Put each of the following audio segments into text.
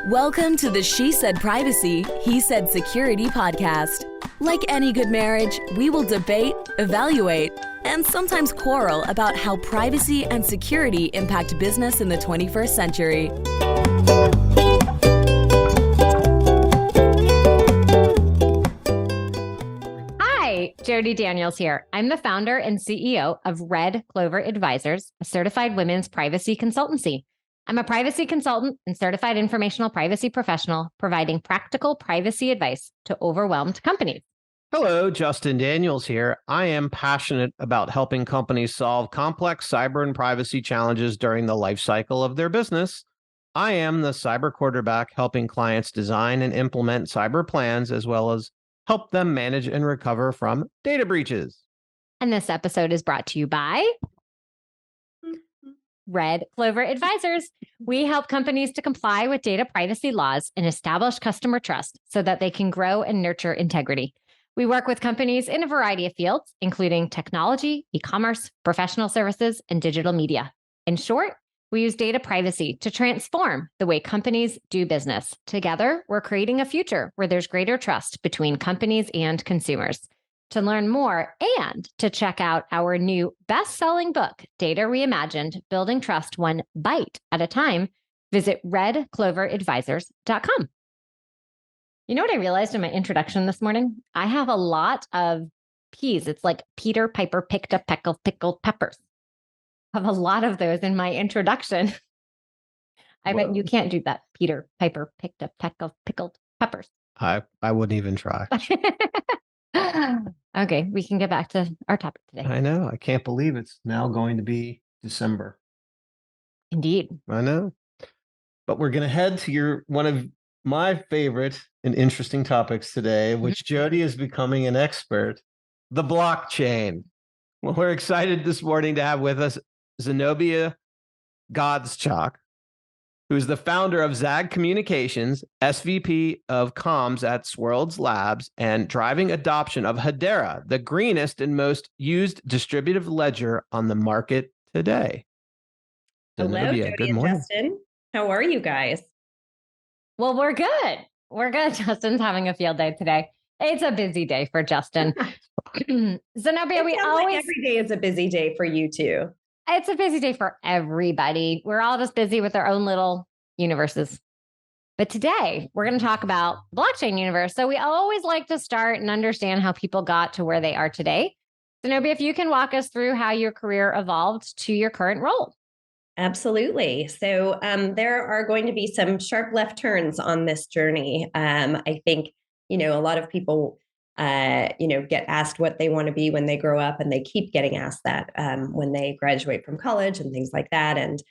Welcome to the She Said Privacy, He Said Security podcast. Like any good marriage, we will debate, evaluate, and sometimes quarrel about how privacy and security impact business in the 21st century. Hi, Jody Daniels here. I'm the founder and CEO of Red Clover Advisors, a certified women's privacy consultancy. I'm a privacy consultant and certified informational privacy professional, providing practical privacy advice to overwhelmed companies. Hello, Justin Daniels here. I am passionate about helping companies solve complex cyber and privacy challenges during the life cycle of their business. I am the cyber quarterback helping clients design and implement cyber plans, as well as help them manage and recover from data breaches. And this episode is brought to you by Red Clover Advisors. We help companies to comply with data privacy laws and establish customer trust so that they can grow and nurture integrity. We work with companies in a variety of fields, including technology, e-commerce, professional services, and digital media. In short, we use data privacy to transform the way companies do business. Together, we're creating a future where there's greater trust between companies and consumers. To learn more and to check out our new best-selling book, Data Reimagined, Building Trust One Bite at a Time, visit redcloveradvisors.com. You know what I realized in my introduction this morning? I have a lot of P's. It's like Peter Piper picked a peck of pickled peppers. I have a lot of those in my introduction. I bet you can't do that. Peter Piper picked a peck of pickled peppers. I wouldn't even try. Okay, we can get back to our topic today. I know. I can't believe it's now going to be December. Indeed. I know. But we're going to head to one of my favorite and interesting topics today, which Jody is becoming an expert, the blockchain. Well, we're excited this morning to have with us Zenobia Godschalk, who is the founder of ZAG Communications, SVP of Comms at Swirlds Labs, and driving adoption of Hedera, the greenest and most used distributed ledger on the market today. Hello, Jody good and morning. Justin. How are you guys? Well, we're good. We're good. Justin's having a field day today. It's a busy day for Justin. Zenobia, we always... like every day is a busy day for you too. It's a busy day for everybody. We're all just busy with our own little universes. But today, we're going to talk about the blockchain universe. So we always like to start and understand how people got to where they are today. Zenobia, if you can walk us through how your career evolved to your current role. Absolutely. So there are going to be some sharp left turns on this journey. I think, a lot of people get asked what they want to be when they grow up, and they keep getting asked that when they graduate from college and things like that. And,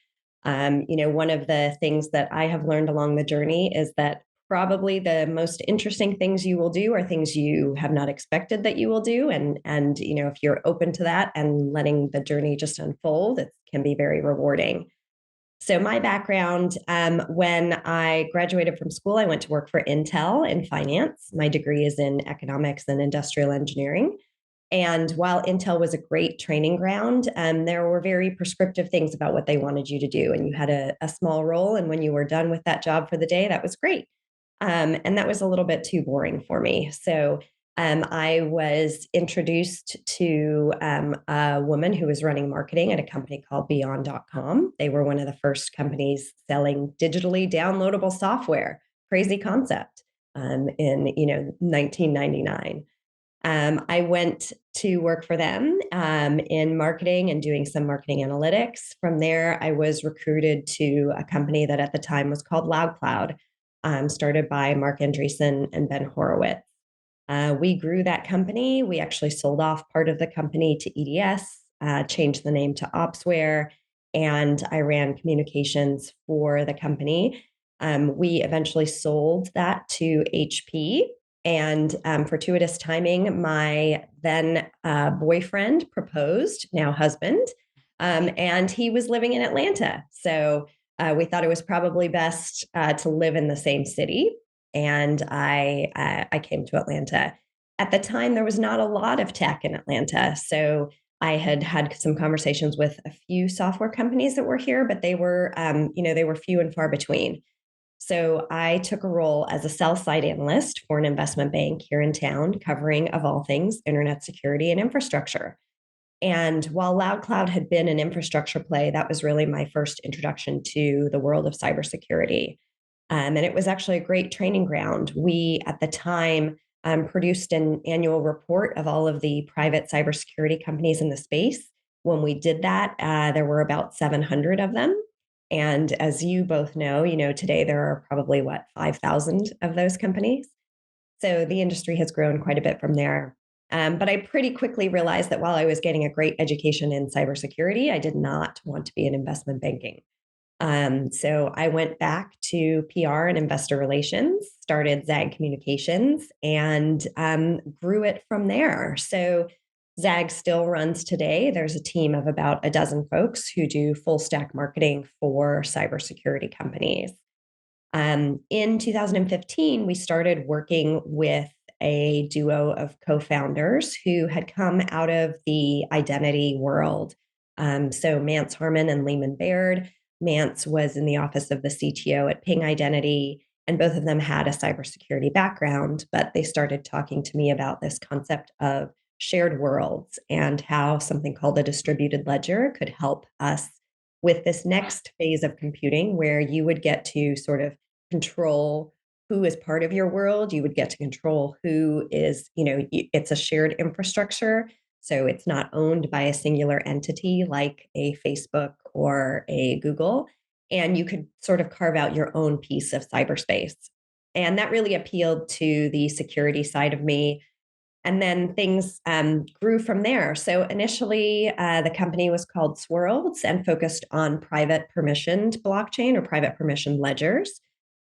one of the things that I have learned along the journey is that probably the most interesting things you will do are things you have not expected that you will do. And if you're open to that and letting the journey just unfold, it can be very rewarding. So my background, when I graduated from school, I went to work for Intel in finance. My degree is in economics and industrial engineering. And while Intel was a great training ground, there were very prescriptive things about what they wanted you to do. And you had a small role. And when you were done with that job for the day, that was great. And that was a little bit too boring for me. So I was introduced to a woman who was running marketing at a company called Beyond.com. They were one of the first companies selling digitally downloadable software. Crazy concept in 1999. I went to work for them in marketing and doing some marketing analytics. From there, I was recruited to a company that at the time was called LoudCloud, started by Mark Andreessen and Ben Horowitz. We grew that company. We actually sold off part of the company to EDS, changed the name to Opsware, and I ran communications for the company. We eventually sold that to HP, and fortuitous timing, my then boyfriend proposed, now husband, and he was living in Atlanta. So we thought it was probably best to live in the same city. And I came to Atlanta. At the time, there was not a lot of tech in Atlanta. So I had some conversations with a few software companies that were here, but they were, they were few and far between. So I took a role as a sell-side analyst for an investment bank here in town, covering, of all things, internet security and infrastructure. And while Loud Cloud had been an infrastructure play, that was really my first introduction to the world of cybersecurity. And it was actually a great training ground. We, at the time, produced an annual report of all of the private cybersecurity companies in the space. When we did that, there were about 700 of them. And as you both know, today there are probably 5,000 of those companies. So the industry has grown quite a bit from there. But I pretty quickly realized that while I was getting a great education in cybersecurity, I did not want to be in investment banking. So I went back to PR and investor relations, started ZAG Communications, and grew it from there. So ZAG still runs today. There's a team of about a dozen folks who do full stack marketing for cybersecurity companies. In 2015, we started working with a duo of co-founders who had come out of the identity world. So Mance Harmon and Lehman Baird. Mance was in the office of the CTO at Ping Identity, and both of them had a cybersecurity background, but they started talking to me about this concept of shared worlds and how something called a distributed ledger could help us with this next phase of computing, where you would get to sort of control who is part of your world. You would get to control who is, it's a shared infrastructure. So it's not owned by a singular entity like a Facebook or a Google. And you could sort of carve out your own piece of cyberspace. And that really appealed to the security side of me. And then things grew from there. So initially, the company was called Swirlds and focused on private permissioned blockchain or private permissioned ledgers.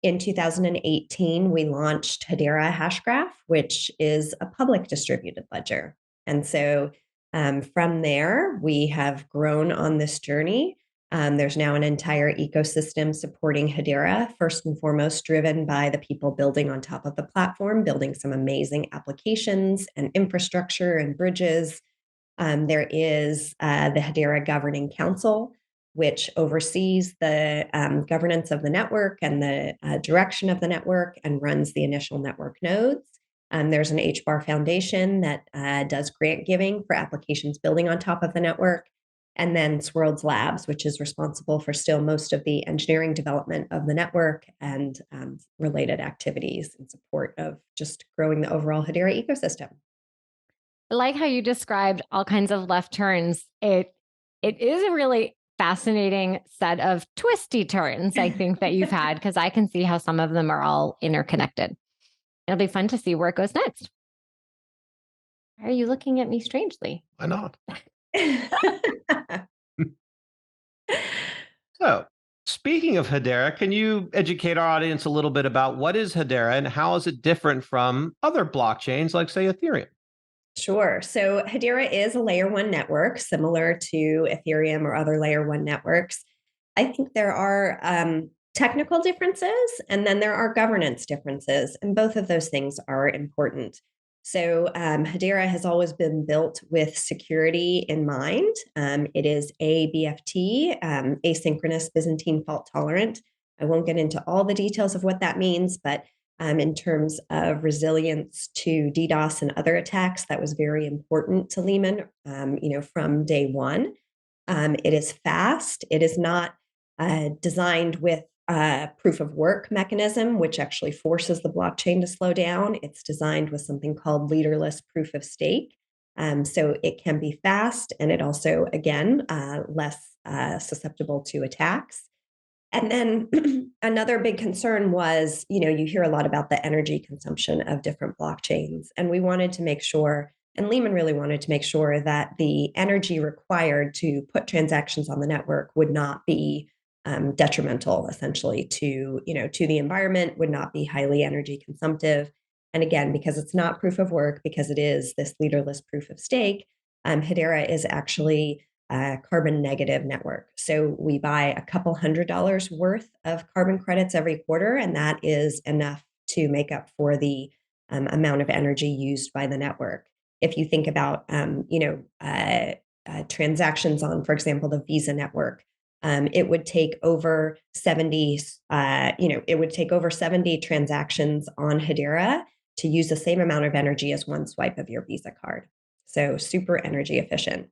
In 2018, we launched Hedera Hashgraph, which is a public distributed ledger. And so from there, we have grown on this journey. There's now an entire ecosystem supporting Hedera, first and foremost driven by the people building on top of the platform, building some amazing applications and infrastructure and bridges. There is the Hedera Governing Council, which oversees the governance of the network and the direction of the network and runs the initial network nodes. There's an HBAR Foundation that does grant giving for applications building on top of the network. And then Swirlds Labs, which is responsible for still most of the engineering development of the network and related activities in support of just growing the overall Hedera ecosystem. I like how you described all kinds of left turns. It is a really fascinating set of twisty turns, I think, that you've had, because I can see how some of them are all interconnected. It'll be fun to see where it goes next. Why are you looking at me strangely? Why not? So, speaking of Hedera, can you educate our audience a little bit about what is Hedera and how is it different from other blockchains like, say, Ethereum? Sure. So Hedera is a layer one network, similar to Ethereum or other layer one networks. I think there are technical differences, and then there are governance differences, and both of those things are important. So Hedera has always been built with security in mind. It is ABFT, asynchronous Byzantine fault tolerant. I won't get into all the details of what that means, but in terms of resilience to DDoS and other attacks, that was very important to Lehman, from day one. It is fast. It is not designed with a proof of work mechanism, which actually forces the blockchain to slow down. It's designed with something called leaderless proof of stake. So it can be fast, and it also, again, less susceptible to attacks. And then another big concern was, you hear a lot about the energy consumption of different blockchains. And we wanted to make sure, and Lehman really wanted to make sure that the energy required to put transactions on the network would not be detrimental, essentially, to the environment, would not be highly energy consumptive. And again, because it's not proof of work, because it is this leaderless proof of stake, Hedera is actually a carbon negative network. So we buy a couple $100 worth of carbon credits every quarter, and that is enough to make up for the amount of energy used by the network. If you think about transactions on, for example, the Visa network, it would take over 70, it would take over 70 transactions on Hedera to use the same amount of energy as one swipe of your Visa card. So super energy efficient.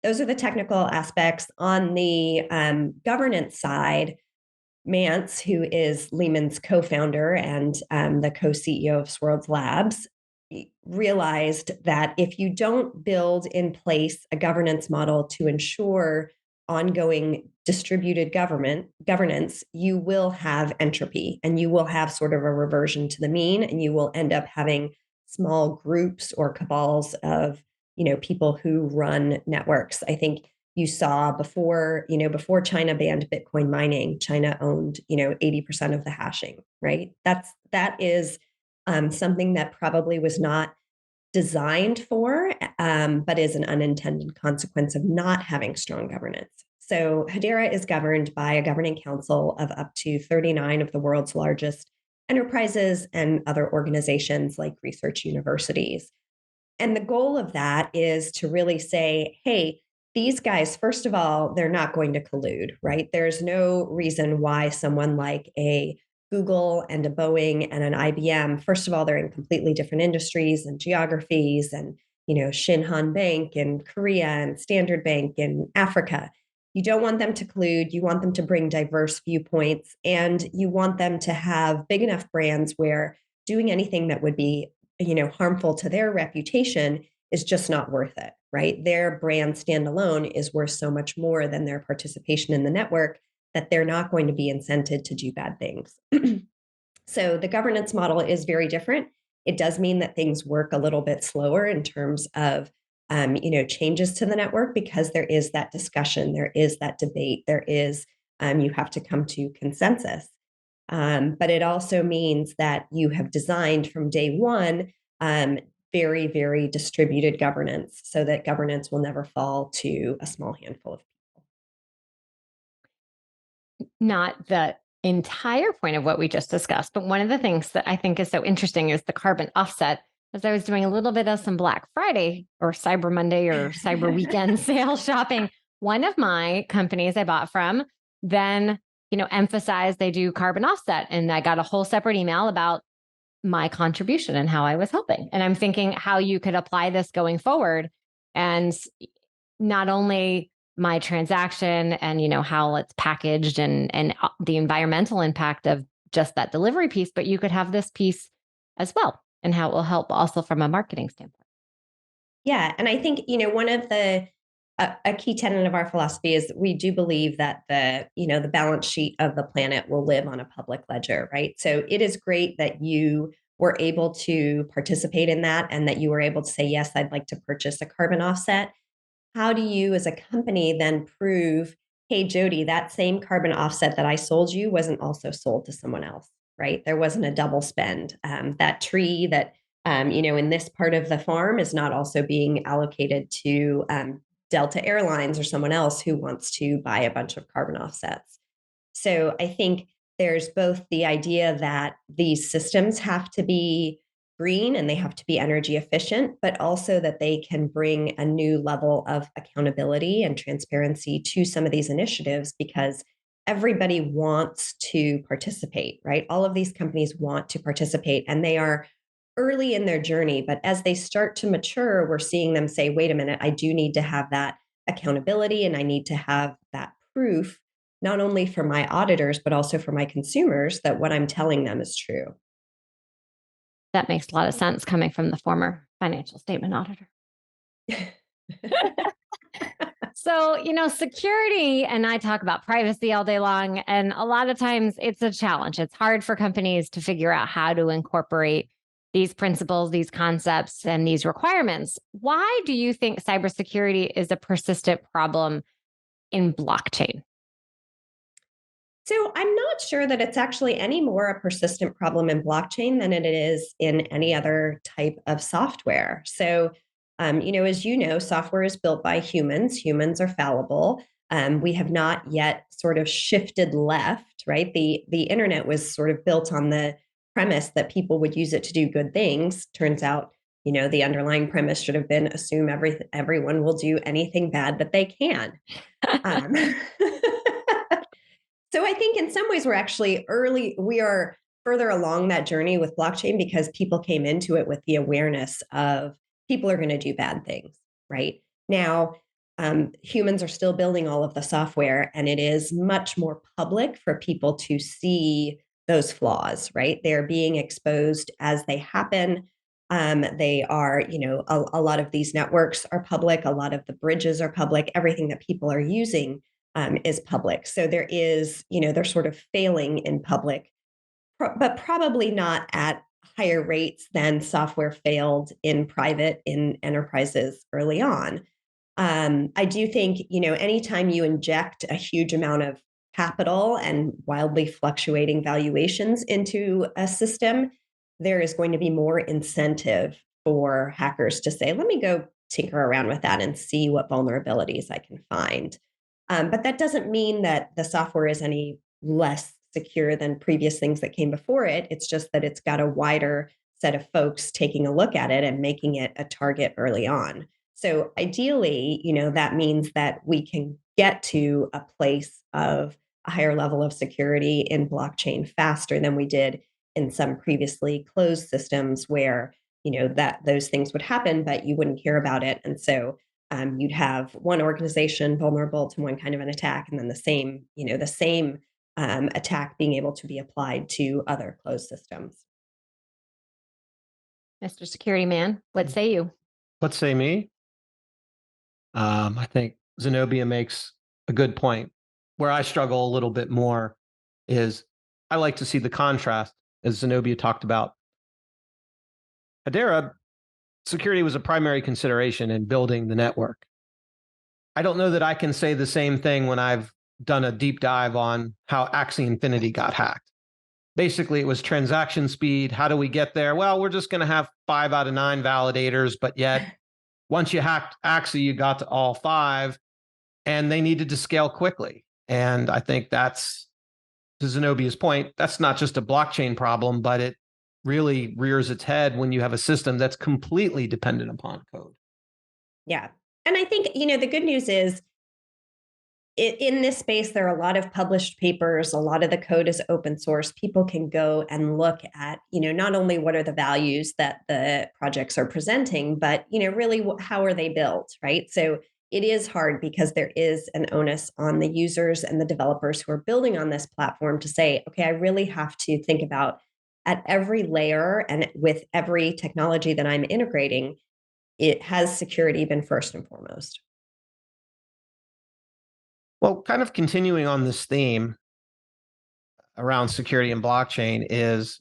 Those are the technical aspects. On the governance side, Mance, who is Lehman's co-founder and the co-CEO of Swirlds Labs, realized that if you don't build in place a governance model to ensure ongoing distributed governance, you will have entropy and you will have sort of a reversion to the mean, and you will end up having small groups or cabals of people who run networks. I think you saw before China banned Bitcoin mining, China owned 80% of the hashing, right? That is something that probably was not designed for, but is an unintended consequence of not having strong governance. So Hedera is governed by a governing council of up to 39 of the world's largest enterprises and other organizations like research universities. And the goal of that is to really say, hey, these guys, first of all, they're not going to collude, right? There's no reason why someone like a Google and a Boeing and an IBM, first of all, they're in completely different industries and geographies, and Shinhan Bank in Korea and Standard Bank in Africa. You don't want them to collude. You want them to bring diverse viewpoints, and you want them to have big enough brands where doing anything that would be harmful to their reputation is just not worth it, right? Their brand standalone is worth so much more than their participation in the network that they're not going to be incented to do bad things. So the governance model is very different. It does mean that things work a little bit slower in terms of changes to the network, because there is that discussion, there is that debate, there is you have to come to consensus. But it also means that you have designed from day one very, very distributed governance, so that governance will never fall to a small handful of people. Not the entire point of what we just discussed, but one of the things that I think is so interesting is the carbon offset. As I was doing a little bit of some Black Friday or Cyber Monday or Cyber Weekend sale shopping, one of my companies I bought from then emphasized they do carbon offset. And I got a whole separate email about my contribution and how I was helping. And I'm thinking how you could apply this going forward. And not only my transaction and, how it's packaged and the environmental impact of just that delivery piece, but you could have this piece as well, and how it will help also from a marketing standpoint. Yeah. And I think, one of a key tenet of our philosophy is we do believe that the balance sheet of the planet will live on a public ledger, right? So it is great that you were able to participate in that, and that you were able to say, yes, I'd like to purchase a carbon offset. How do you as a company then prove, hey, Jody, that same carbon offset that I sold you wasn't also sold to someone else, right? There wasn't a double spend. That tree that, in this part of the farm is not also being allocated to Delta Airlines or someone else who wants to buy a bunch of carbon offsets. So I think there's both the idea that these systems have to be green and they have to be energy efficient, but also that they can bring a new level of accountability and transparency to some of these initiatives, because everybody wants to participate, right? All of these companies want to participate, and they are early in their journey. But as they start to mature, we're seeing them say, wait a minute, I do need to have that accountability, and I need to have that proof, not only for my auditors, but also for my consumers, that what I'm telling them is true. That makes a lot of sense coming from the former financial statement auditor. So, security, and I talk about privacy all day long, and a lot of times it's a challenge. It's hard for companies to figure out how to incorporate these principles, these concepts, and these requirements. Why do you think cybersecurity is a persistent problem in blockchain? So I'm not sure that it's actually any more a persistent problem in blockchain than it is in any other type of software. So, as you know, software is built by humans. Humans are fallible. We have not yet sort of shifted left, right? The internet was sort of built on the premise that people would use it to do good things. Turns out, the underlying premise should have been assume everyone will do anything bad that they can. So I think in some ways we're actually early. We are further along that journey with blockchain because people came into it with the awareness of people are going to do bad things, right? Now, humans are still building all of the software, and it is much more public for people to see those flaws, right? They're being exposed as they happen. They are, a lot of these networks are public, a lot of the bridges are public, everything that people are using is public. So there is, they're sort of failing in public, but probably not at higher rates than software failed in private in enterprises early on. I do think, anytime you inject a huge amount of capital and wildly fluctuating valuations into a system, there is going to be more incentive for hackers to say, let me go tinker around with that and see what vulnerabilities I can find. But that doesn't mean that the software is any less secure than previous things that came before it. It's just that it's got a wider set of folks taking a look at it and making it a target early on. So ideally, that means that we can get to a place of a higher level of security in blockchain faster than we did in some previously closed systems where, that those things would happen, but you wouldn't hear about it. And so you'd have one organization vulnerable to one kind of an attack, and then the same attack being able to be applied to other closed systems. Mr. Security Man, what say you? What say me? I think Zenobia makes a good point. Where I struggle a little bit more is I like to see the contrast, as Zenobia talked about. Hedera, security was a primary consideration in building the network. I don't know that I can say the same thing when I've done a deep dive on how Axie Infinity got hacked. Basically, it was transaction speed. How do we get there? Well, we're just going to have 5 out of 9 validators, but yet once you hacked Axie, you got to all 5, and they needed to scale quickly. And I think that's, to Zenobia's point, that's not just a blockchain problem, but it really rears its head when you have a system that's completely dependent upon code. Yeah. And I think, the good news is in this space, there are a lot of published papers. A lot of the code is open source. People can go and look at, not only what are the values that the projects are presenting, but, really how are they built, right? So it is hard because there is an onus on the users and the developers who are building on this platform to say, okay, I really have to think about at every layer and with every technology that I'm integrating, it has security been first and foremost. Well, kind of continuing on this theme around security and blockchain is,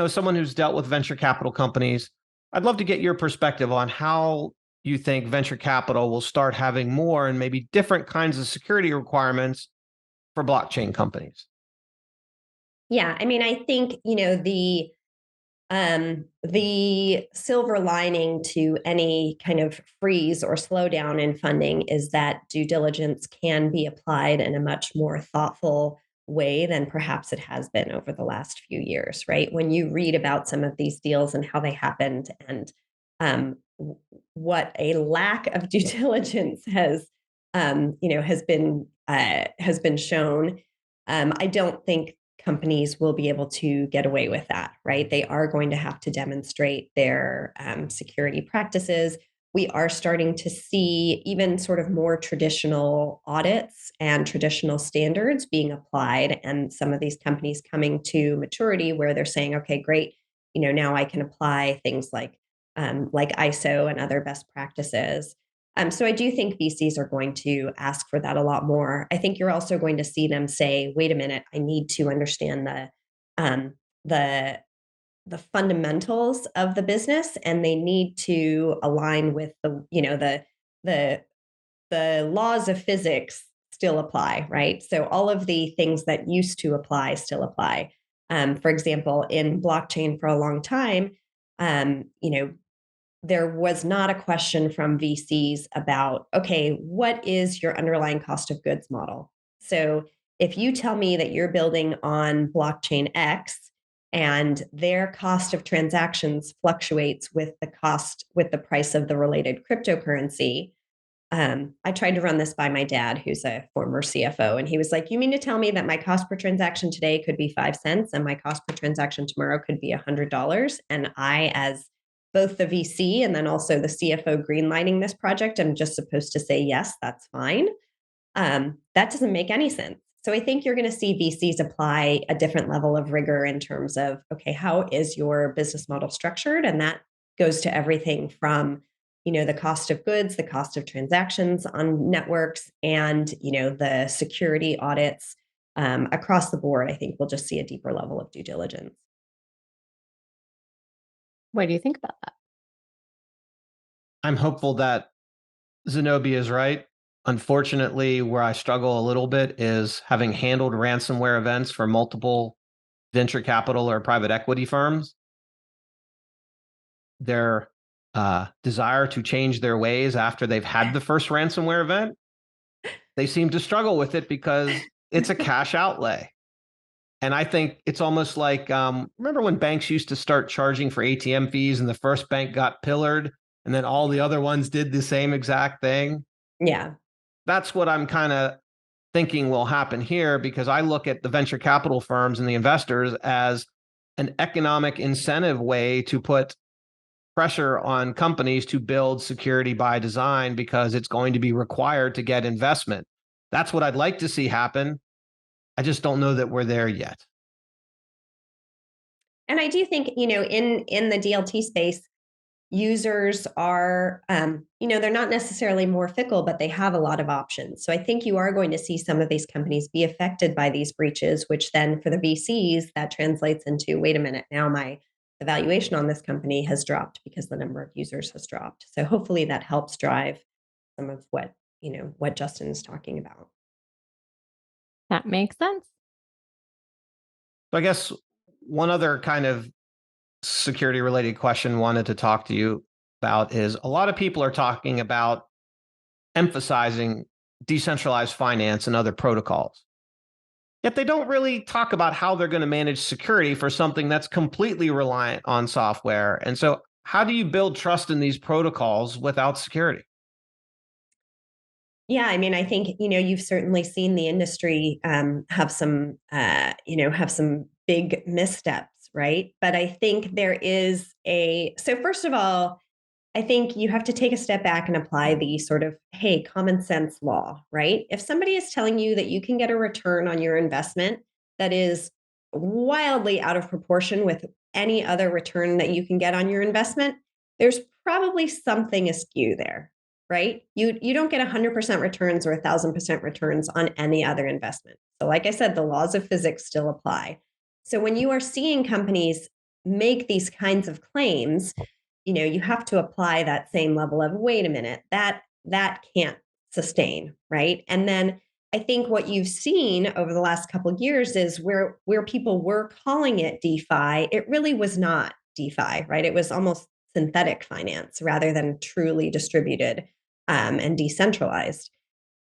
someone who's dealt with venture capital companies, I'd love to get your perspective on how you think venture capital will start having more and maybe different kinds of security requirements for blockchain companies. Yeah, I mean, I think, the silver lining to any kind of freeze or slowdown in funding is that due diligence can be applied in a much more thoughtful way than perhaps it has been over the last few years, right? When you read about some of these deals and how they happened and what a lack of due diligence has been shown, I don't think companies will be able to get away with that, right? They are going to have to demonstrate their security practices. We are starting to see even sort of more traditional audits and traditional standards being applied, and some of these companies coming to maturity where they're saying, okay, great, now I can apply things like ISO and other best practices. So I do think VCs are going to ask for that a lot more. I think you're also going to see them say, "Wait a minute, I need to understand um, the the fundamentals of the business, and they need to align with the the laws of physics still apply, right? So all of the things that used to apply still apply. For example, in blockchain for a long time, um, you know, there was not a question from VCs about, okay, what is your underlying cost of goods model? So if you tell me that you're building on blockchain X and their cost of transactions fluctuates with the price of the related cryptocurrency, I tried to run this by my dad, who's a former CFO, and he was like, "You mean to tell me that my cost per transaction today could be 5 cents and my cost per transaction tomorrow could be $100?" And I, as both the VC and then also the CFO greenlighting this project, I'm just supposed to say, yes, that's fine. That doesn't make any sense. So I think you're going to see VCs apply a different level of rigor in terms of, okay, how is your business model structured? And that goes to everything from, the cost of goods, the cost of transactions on networks, and, the security audits across the board. I think we'll just see a deeper level of due diligence. What do you think about that? I'm hopeful that Zenobia is right. Unfortunately, where I struggle a little bit is having handled ransomware events for multiple venture capital or private equity firms. Their desire to change their ways after they've had the first ransomware event, they seem to struggle with it because it's a cash outlay. And I think it's almost like, remember when banks used to start charging for ATM fees and the first bank got pillared and then all the other ones did the same exact thing? Yeah. That's what I'm kind of thinking will happen here, because I look at the venture capital firms and the investors as an economic incentive way to put pressure on companies to build security by design, because it's going to be required to get investment. That's what I'd like to see happen. I just don't know that we're there yet. And I do think, in the DLT space, users are, they're not necessarily more fickle, but they have a lot of options. So I think you are going to see some of these companies be affected by these breaches, which then for the VCs, that translates into, wait a minute, now my valuation on this company has dropped because the number of users has dropped. So hopefully that helps drive some of what Justin is talking about. That makes sense. So I guess one other kind of security related question wanted to talk to you about is, a lot of people are talking about emphasizing decentralized finance and other protocols. Yet they don't really talk about how they're going to manage security for something that's completely reliant on software. And so how do you build trust in these protocols without security? Yeah, I mean, I think, you've certainly seen the industry have some big missteps, right? But I think there is so first of all, I think you have to take a step back and apply the sort of, hey, common sense law, right? If somebody is telling you that you can get a return on your investment that is wildly out of proportion with any other return that you can get on your investment, there's probably something askew there, right? You don't get 100% returns or 1,000% returns on any other investment. So like I said, the laws of physics still apply. So when you are seeing companies make these kinds of claims, you have to apply that same level of, wait a minute, that can't sustain, right? And then I think what you've seen over the last couple of years is where people were calling it DeFi, it really was not DeFi, right? It was almost synthetic finance rather than truly distributed and decentralized.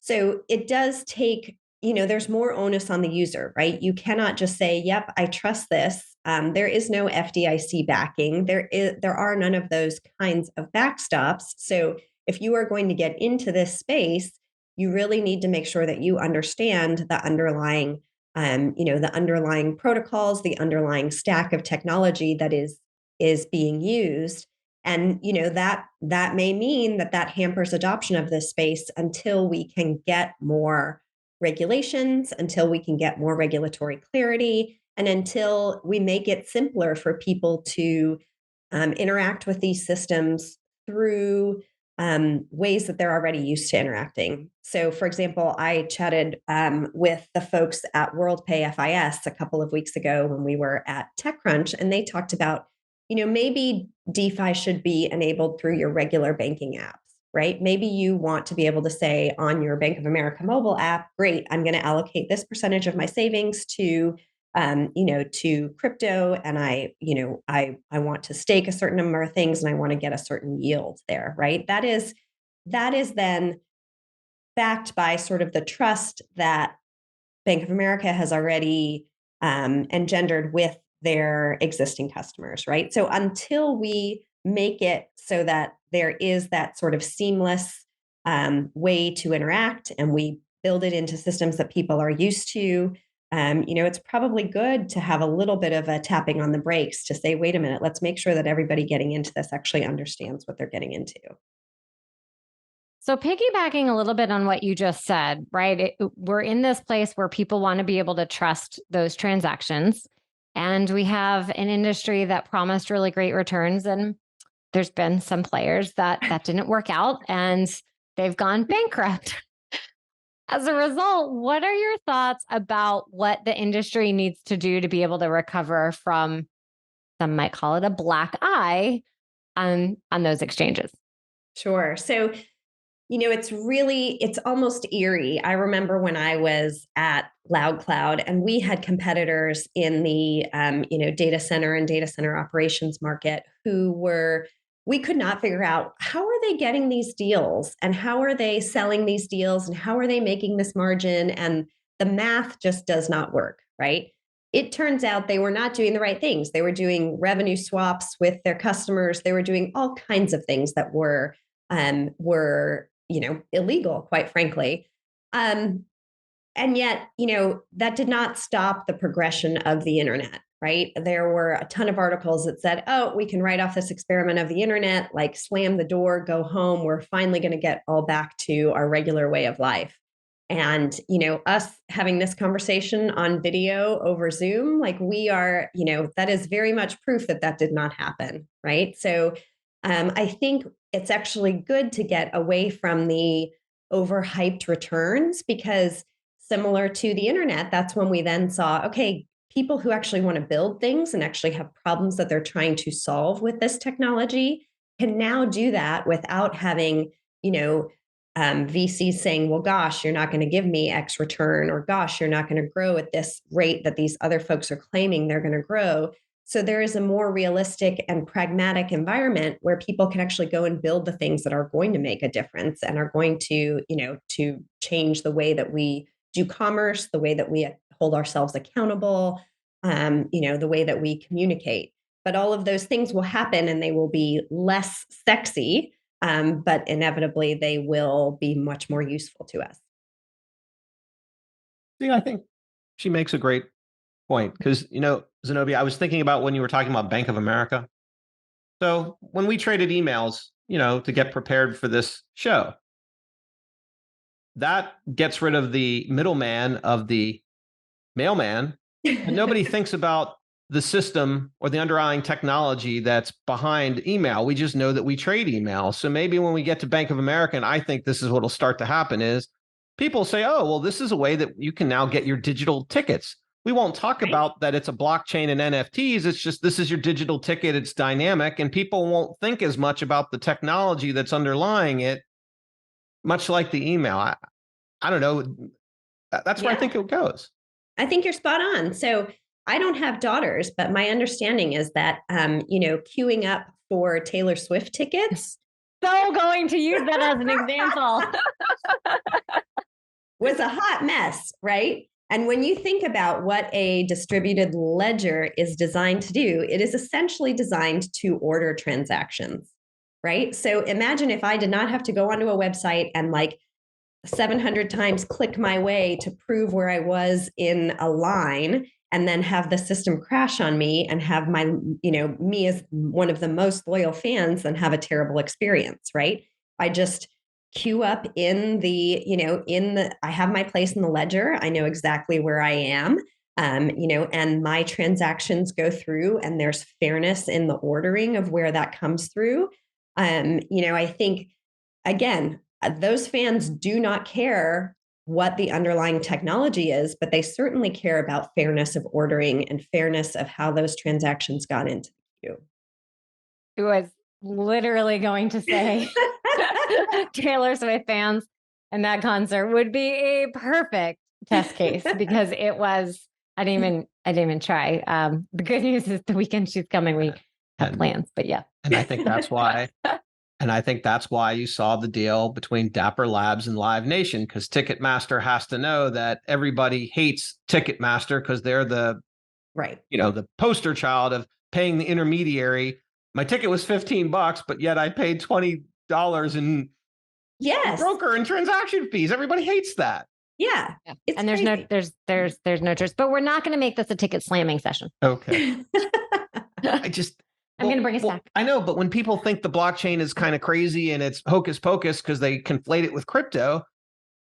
So it does take, there's more onus on the user, right? You cannot just say, yep, I trust this. There is no FDIC backing. There are none of those kinds of backstops. So if you are going to get into this space, you really need to make sure that you understand the underlying, the underlying protocols, the underlying stack of technology that is being used. And that may mean that hampers adoption of this space until we can get more regulations, until we can get more regulatory clarity, and until we make it simpler for people to interact with these systems through ways that they're already used to interacting. So, for example, I chatted with the folks at WorldPay FIS a couple of weeks ago when we were at TechCrunch, and they talked about, maybe DeFi should be enabled through your regular banking apps, right? Maybe you want to be able to say on your Bank of America mobile app, great, I'm going to allocate this percentage of my savings to crypto, and I want to stake a certain number of things, and I want to get a certain yield there, right? That is then backed by sort of the trust that Bank of America has already engendered with their existing customers, right? So until we make it so that there is that sort of seamless way to interact, and we build it into systems that people are used to, it's probably good to have a little bit of a tapping on the brakes to say, wait a minute, let's make sure that everybody getting into this actually understands what they're getting into. So piggybacking a little bit on what you just said, right? We're in this place where people want to be able to trust those transactions. And we have an industry that promised really great returns. And there's been some players that didn't work out and they've gone bankrupt. As a result, what are your thoughts about what the industry needs to do to be able to recover from, some might call it a black eye on those exchanges? Sure. So, it's almost eerie. I remember when I was at LoudCloud and we had competitors in the, data center and data center operations market we could not figure out how are they getting these deals and how are they selling these deals and how are they making this margin? And the math just does not work, right? It turns out they were not doing the right things. They were doing revenue swaps with their customers. They were doing all kinds of things that were illegal, quite frankly. And yet, that did not stop the progression of the internet, right? There were a ton of articles that said, oh, we can write off this experiment of the internet, like slam the door, go home. We're finally going to get all back to our regular way of life. And, us having this conversation on video over Zoom, like we are, that is very much proof that did not happen, right? So I think it's actually good to get away from the overhyped returns, because similar to the internet, that's when we then saw, okay, people who actually want to build things and actually have problems that they're trying to solve with this technology can now do that without having, VCs saying, well, gosh, you're not going to give me X return, or gosh, you're not going to grow at this rate that these other folks are claiming they're going to grow. So there is a more realistic and pragmatic environment where people can actually go and build the things that are going to make a difference and are going to, to change the way that we do commerce, the way that we hold ourselves accountable, the way that we communicate. But all of those things will happen and they will be less sexy, but inevitably they will be much more useful to us. See, I think she makes a great point because, Zenobia, I was thinking about when you were talking about Bank of America. So when we traded emails, to get prepared for this show, that gets rid of the middleman of the mailman, and nobody thinks about the system or the underlying technology that's behind email. We just know that we trade email. So maybe when we get to Bank of America, and I think this is what will start to happen, is people say, oh, well, this is a way that you can now get your digital tickets. We won't talk about that it's a blockchain and NFTs. It's just, this is your digital ticket. It's dynamic, and people won't think as much about the technology that's underlying it, much like the email. I don't know. That's where I think it goes. I think you're spot on. So I don't have daughters, but my understanding is that, queuing up for Taylor Swift tickets. So going to use that as an example. Was a hot mess, right? And when you think about what a distributed ledger is designed to do, it is essentially designed to order transactions, right? So imagine if I did not have to go onto a website and 700 times click my way to prove where I was in a line, and then have the system crash on me and have my, me as one of the most loyal fans and have a terrible experience, right? I just queue up in the, I have my place in the ledger. I know exactly where I am, and my transactions go through, and there's fairness in the ordering of where that comes through. I think, again, those fans do not care what the underlying technology is, but they certainly care about fairness of ordering and fairness of how those transactions got into the queue. It was literally going to say Taylor Swift fans and that concert would be a perfect test case because it was, I didn't even try. The good news is the weekend she's coming, we have plans, but yeah. And I think that's why. And I think that's why you saw the deal between Dapper Labs and Live Nation, because Ticketmaster has to know that everybody hates Ticketmaster because they're the poster child of paying the intermediary. My ticket was $15, but yet I paid $20 in Yes. Broker and transaction fees. Everybody hates that. Yeah. And there's no choice, but we're not going to make this a ticket slamming session. Okay. I'm going to bring us back. I know, but when people think the blockchain is kind of crazy and it's hocus pocus because they conflate it with crypto,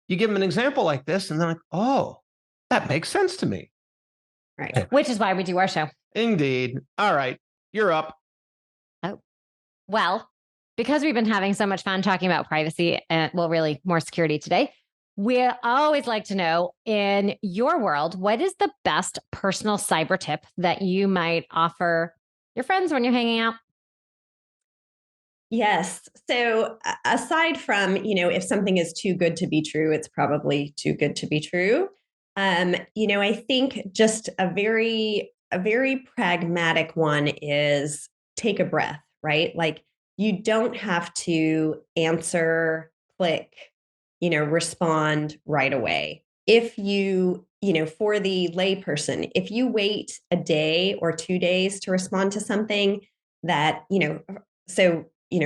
you give them an example like this and they're like, oh, that makes sense to me. Right. Okay. Which is why we do our show. Indeed. All right. You're up. Oh, well, because we've been having so much fun talking about privacy and really more security today, we always like to know, in your world, what is the best personal cyber tip that you might offer your friends when you're hanging out? Yes. So aside from, if something is too good to be true, it's probably too good to be true. I think just a very pragmatic one is take a breath, right? Like, you don't have to answer, click, respond right away. If you, for the layperson, if you wait a day or 2 days to respond to something that,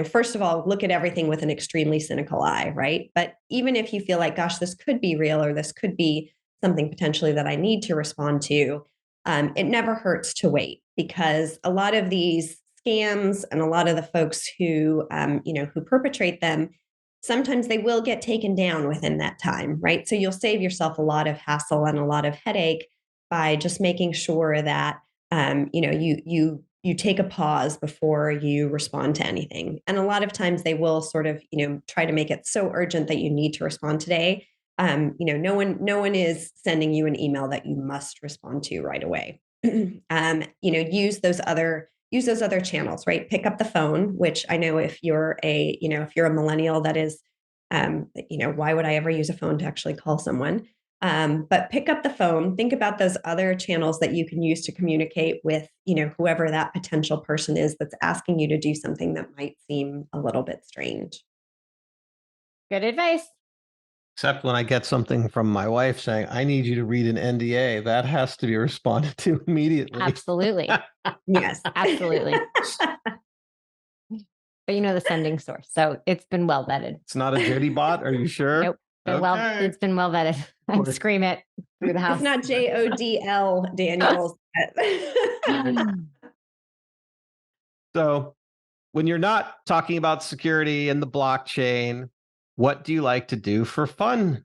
first of all, look at everything with an extremely cynical eye, right? But even if you feel like, gosh, this could be real, or this could be something potentially that I need to respond to, it never hurts to wait, because a lot of these scams and a lot of the folks who perpetrate them, sometimes they will get taken down within that time, right? So you'll save yourself a lot of hassle and a lot of headache by just making sure that you take a pause before you respond to anything. And a lot of times they will sort of try to make it so urgent that you need to respond today. No one is sending you an email that you must respond to right away. Use those other channels, right? Pick up the phone, which I know if you're a millennial, that is, why would I ever use a phone to actually call someone? But pick up the phone, think about those other channels that you can use to communicate with, whoever that potential person is that's asking you to do something that might seem a little bit strange. Good advice. Except when I get something from my wife saying, I need you to read an NDA, that has to be responded to immediately. Absolutely. Yes, absolutely. But the sending source. So it's been well vetted. It's not a Jody bot. Are you sure? Nope. Okay. It's been well vetted. I scream it through the house. It's not JODL Daniels. So when you're not talking about security and the blockchain, what do you like to do for fun?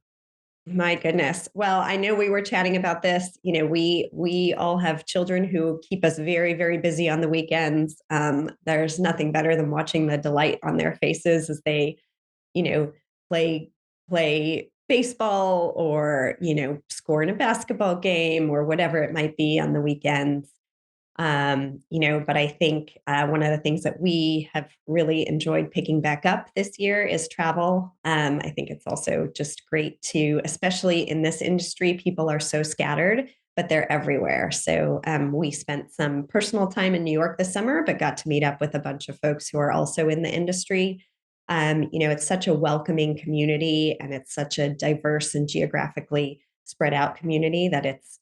My goodness. Well, I know we were chatting about this. We all have children who keep us very, very busy on the weekends. There's nothing better than watching the delight on their faces as they, play baseball or, score in a basketball game or whatever it might be on the weekends. But I think one of the things that we have really enjoyed picking back up this year is travel. I think it's also just great to, especially in this industry, people are so scattered, but they're everywhere. So we spent some personal time in New York this summer, but got to meet up with a bunch of folks who are also in the industry. It's such a welcoming community, and it's such a diverse and geographically spread out community that it's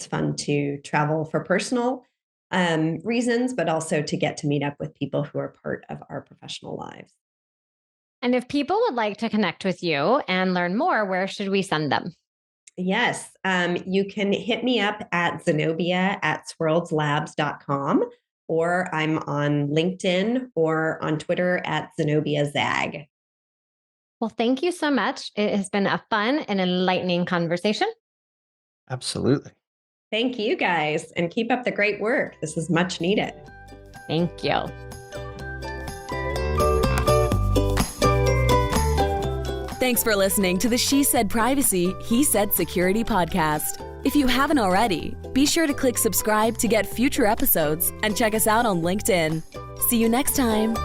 fun to travel for personal reasons, but also to get to meet up with people who are part of our professional lives. And if people would like to connect with you and learn more, where should we send them? Yes, you can hit me up at Zenobia@swirldslabs.com, or I'm on LinkedIn or on Twitter at Zenobia ZAG. Well, thank you so much. It has been a fun and enlightening conversation. Absolutely. Thank you, guys, and keep up the great work. This is much needed. Thank you. Thanks for listening to the She Said Privacy, He Said Security podcast. If you haven't already, be sure to click subscribe to get future episodes and check us out on LinkedIn. See you next time.